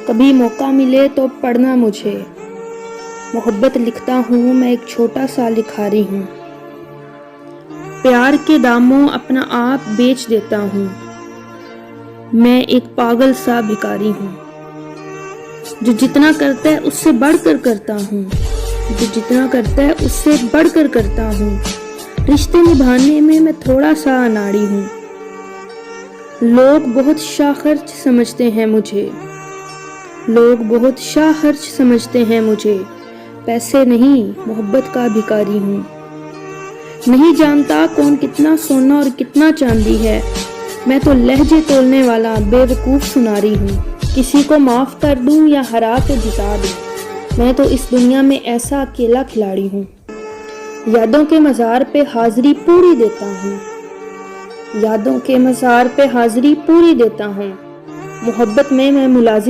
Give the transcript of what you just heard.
کبھی موقع ملے تو پڑھنا مجھے، محبت لکھتا ہوں میں ایک چھوٹا سا لکھاری ہوں، پیار کے داموں اپنا آپ بیچ دیتا ہوں، میں ایک پاگل سا بھکاری ہوں، جو جتنا کرتا ہے اس سے بڑھ کر کرتا ہوں، جو جتنا کرتا ہے اس سے بڑھ کر کرتا ہوں، رشتے نبھانے میں تھوڑا سا اناڑی ہوں، لوگ بہت شاہ خرچ سمجھتے ہیں مجھے، لوگ بہت شاہ خرچ سمجھتے ہیں مجھے، پیسے نہیں محبت کا بھکاری ہوں، نہیں جانتا کون کتنا سونا اور کتنا چاندی ہے، میں تو لہجے تولنے والا بے وقوف سناری ہوں، کسی کو معاف کر دوں یا ہرا کے جتا دوں، میں تو اس دنیا میں ایسا اکیلا کھلاڑی ہوں، یادوں کے مزار پہ حاضری پوری دیتا ہوں، یادوں کے مزار پہ حاضری پوری دیتا ہوں، محبت میں ملازم